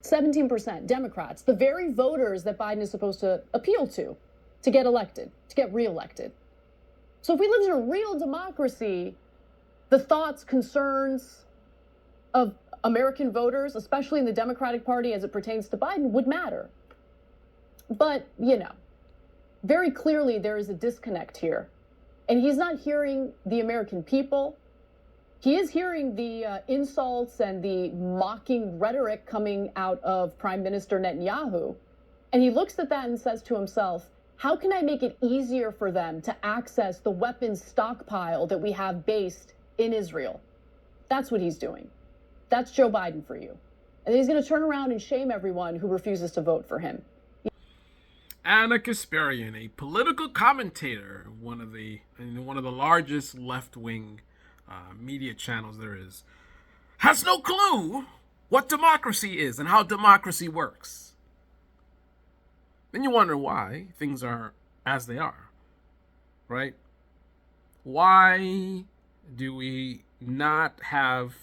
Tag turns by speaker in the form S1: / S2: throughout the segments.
S1: 17% Democrats, the very voters that Biden is supposed to appeal to get elected, to get reelected. So if we lived in a real democracy, the thoughts, concerns of American voters, especially in the Democratic Party as it pertains to Biden, would matter. But, very clearly there is a disconnect here. And he's not hearing the American people. He is hearing the insults and the mocking rhetoric coming out of Prime Minister Netanyahu. And he looks at that and says to himself, how can I make it easier for them to access the weapons stockpile that we have based in Israel? That's what he's doing. That's Joe Biden for you. And he's going to turn around and shame everyone who refuses to vote for him.
S2: Kasparian, a political commentator, one of the largest left-wing media channels there is, has no clue what democracy is and how democracy works. Then you wonder why things are as they are, right? Why do we not have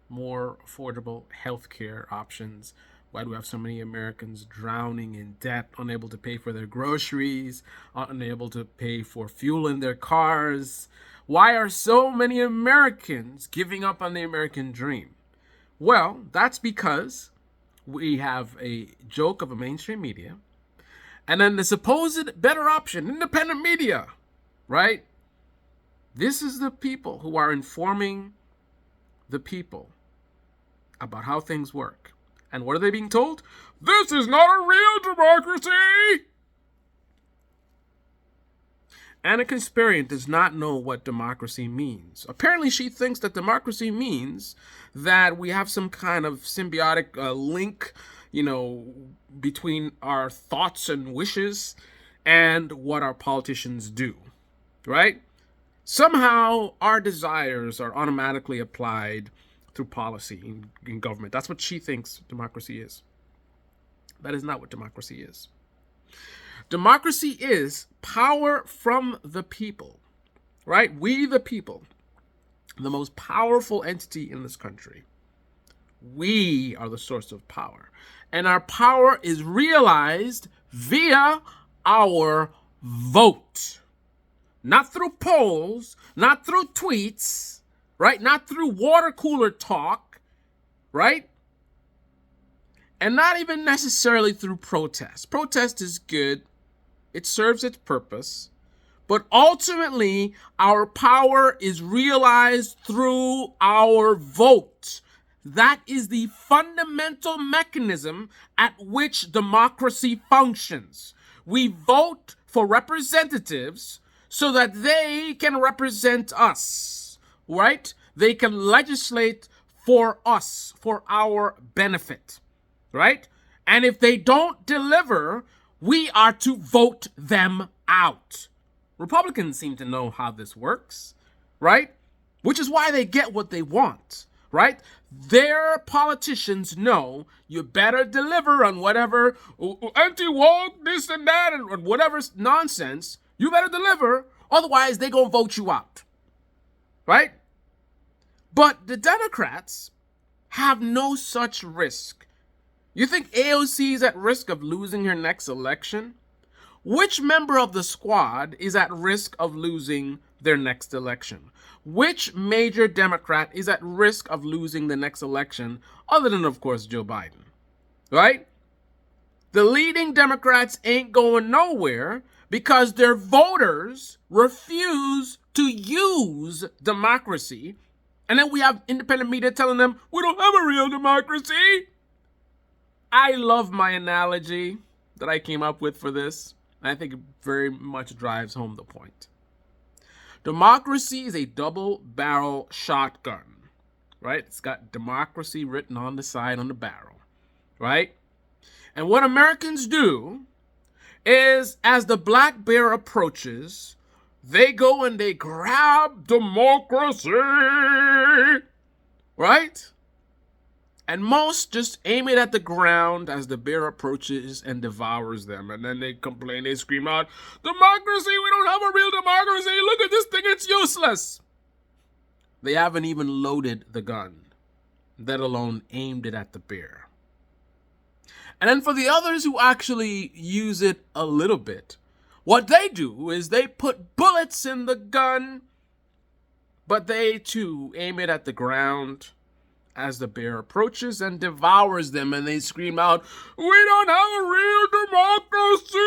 S2: more affordable healthcare options? Why do we have so many Americans drowning in debt, unable to pay for their groceries, unable to pay for fuel in their cars? Why are so many Americans giving up on the American dream? Well, that's because we have a joke of a mainstream media, and then the supposed better option, independent media, right? This is the people who are informing the people about how things work. And what are they being told? This is not a real democracy! Anna Kasparian does not know what democracy means. Apparently, she thinks that democracy means that we have some kind of symbiotic link, between our thoughts and wishes and what our politicians do, right? Somehow, our desires are automatically applied through policy in government. That's what she thinks democracy is. That is not what democracy is. Democracy is power from the people, right? We, the people, the most powerful entity in this country. We are the source of power. And our power is realized via our vote. Not through polls, not through tweets, right? Not through water cooler talk, right? And not even necessarily through protest. Protest is good. It serves its purpose. But ultimately, our power is realized through our vote. That is the fundamental mechanism at which democracy functions. We vote for representatives so that they can represent us, right? They can legislate for us, for our benefit, right? And if they don't deliver, we are to vote them out. Republicans seem to know how this works, right? Which is why they get what they want, right? Their politicians know you better deliver on whatever anti-woke, this and that, and whatever nonsense. You better deliver, otherwise they gonna vote you out, right? But the Democrats have no such risk. You think AOC is at risk of losing her next election? Which member of the squad is at risk of losing their next election? Which major Democrat is at risk of losing the next election, other than, of course, Joe Biden, right? The leading Democrats ain't going nowhere because their voters refuse to use democracy. And then we have independent media telling them, we don't have a real democracy. I love my analogy that I came up with for this. I think it very much drives home the point. Democracy is a double-barrel shotgun, right? It's got democracy written on the side on the barrel, right? And what Americans do is, as the black bear approaches, they go and they grab democracy, right? And most just aim it at the ground as the bear approaches and devours them. And then they complain, they scream out, democracy, we don't have a real democracy. Look at this thing, it's useless. They haven't even loaded the gun, let alone aimed it at the bear. And then for the others who actually use it a little bit, what they do is they put bullets in the gun, but they too aim it at the ground as the bear approaches and devours them, and they scream out, "We don't have a real democracy!"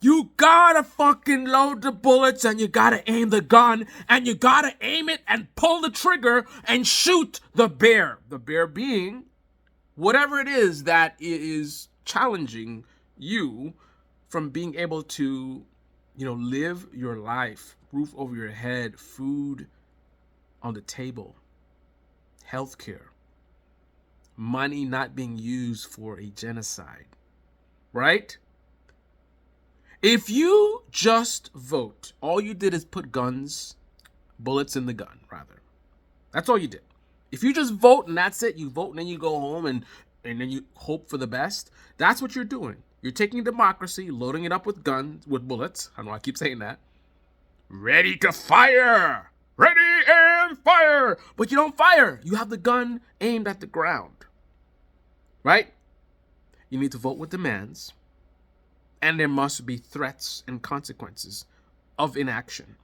S2: You gotta fucking load the bullets, and you gotta aim the gun, and you gotta aim it and pull the trigger and shoot the bear. The bear being whatever it is that is challenging you from being able to, live your life, roof over your head, food on the table, healthcare, money not being used for a genocide, right? If you just vote, all you did is put bullets in the gun, rather. That's all you did. If you just vote and that's it, you vote and then you go home and then you hope for the best, that's what you're doing. You're taking democracy, loading it up with bullets. I know I keep saying that. Ready to fire! Ready and fire! But you don't fire. You have the gun aimed at the ground. Right? You need to vote with demands. And there must be threats and consequences of inaction.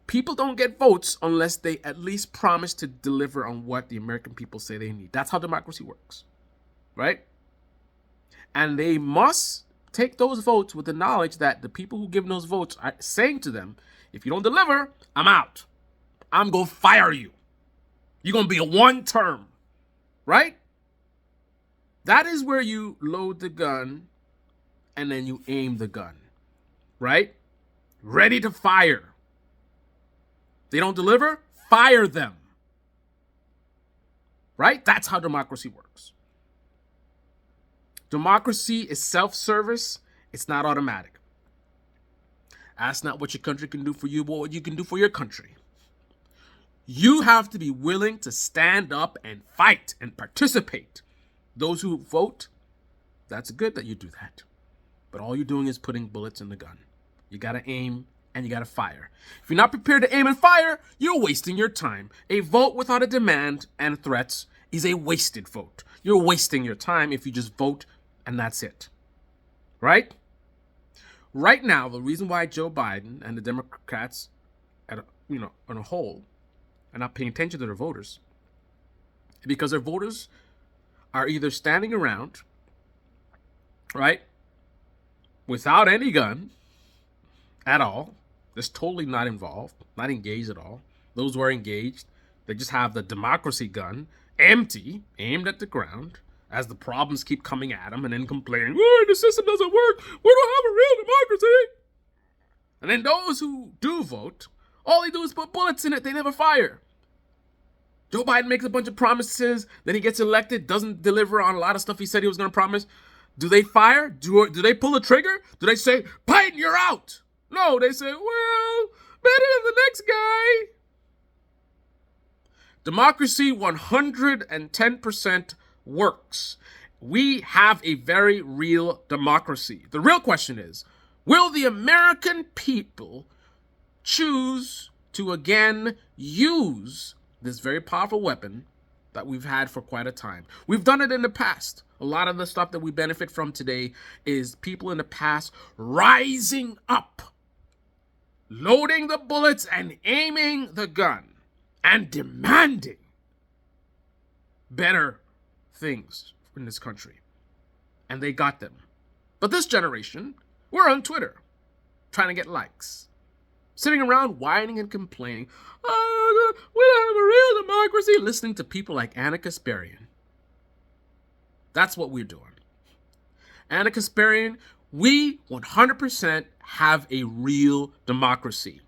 S2: People don't get votes unless they at least promise to deliver on what the American people say they need. That's how democracy works. Right? And they must take those votes with the knowledge that the people who give those votes are saying to them, if you don't deliver, I'm out. I'm going to fire you. You're going to be a one term. Right? That is where you load the gun and then you aim the gun. Right? Ready to fire. They don't deliver, fire them. Right? That's how democracy works. Democracy is self-service. It's not automatic. That's not what your country can do for you, but what you can do for your country. You have to be willing to stand up and fight and participate. Those who vote, that's good that you do that. But all you're doing is putting bullets in the gun. You got to aim and you got to fire. If you're not prepared to aim and fire, you're wasting your time. A vote without a demand and threats is a wasted vote. You're wasting your time if you just vote and that's it. Right? Right now, the reason why Joe Biden and the Democrats, on a whole, are not paying attention to their voters is because their voters are either standing around, right, without any gun at all, just totally not involved, not engaged at all. Those who are engaged, they just have the democracy gun empty, aimed at the ground, as the problems keep coming at them and then complaining, the system doesn't work, we don't have a real democracy. And then those who do vote, all they do is put bullets in it, they never fire. Joe Biden makes a bunch of promises, then he gets elected, doesn't deliver on a lot of stuff he said he was going to promise. Do they fire? Do they pull the trigger? Do they say, Biden, you're out? No, they say, well, better than the next guy. Democracy 110% works. We have a very real democracy. The real question is, will the American people choose to again use this very powerful weapon that we've had for quite a time? We've done it in the past. A lot of the stuff that we benefit from today is people in the past rising up, loading the bullets and aiming the gun and demanding better things in this country. And they got them. But this generation, we're on Twitter trying to get likes, sitting around whining and complaining, we don't have a real democracy, listening to people like Anna Kasparian. That's what we're doing. Anna Kasparian, we 100% have a real democracy.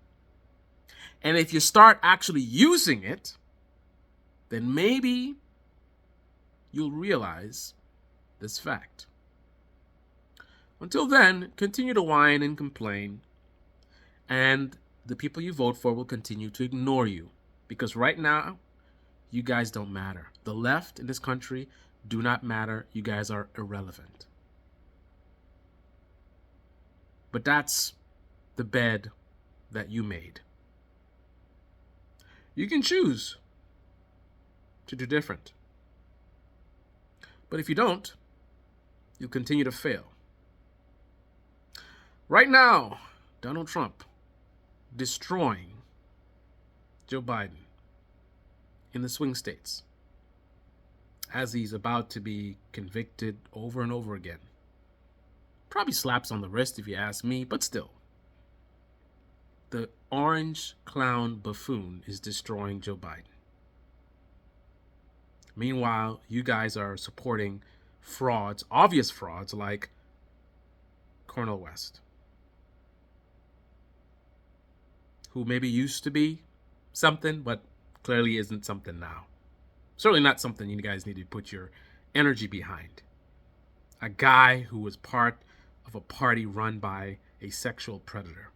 S2: And if you start actually using it, then maybe you'll realize this fact. Until then, continue to whine and complain, and the people you vote for will continue to ignore you. Because right now, you guys don't matter. The left in this country do not matter. You guys are irrelevant. But that's the bed that you made. You can choose to do different. But if you don't, you'll continue to fail. Right now, Donald Trump destroying Joe Biden in the swing states as he's about to be convicted over and over again. Probably slaps on the wrist if you ask me, but still. The orange clown buffoon is destroying Joe Biden. Meanwhile, you guys are supporting frauds, obvious frauds like Cornel West, who maybe used to be something, but clearly isn't something now. Certainly not something you guys need to put your energy behind. A guy who was part of a party run by a sexual predator.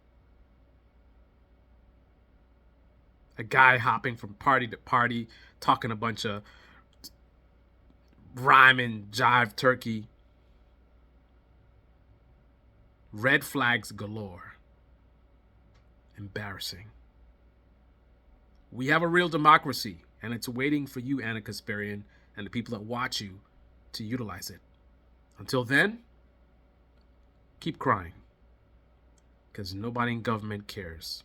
S2: A guy hopping from party to party, talking a bunch of rhyme and jive turkey. Red flags galore. Embarrassing. We have a real democracy, and it's waiting for you, Anna Kasparian, and the people that watch you to utilize it. Until then, keep crying, because nobody in government cares.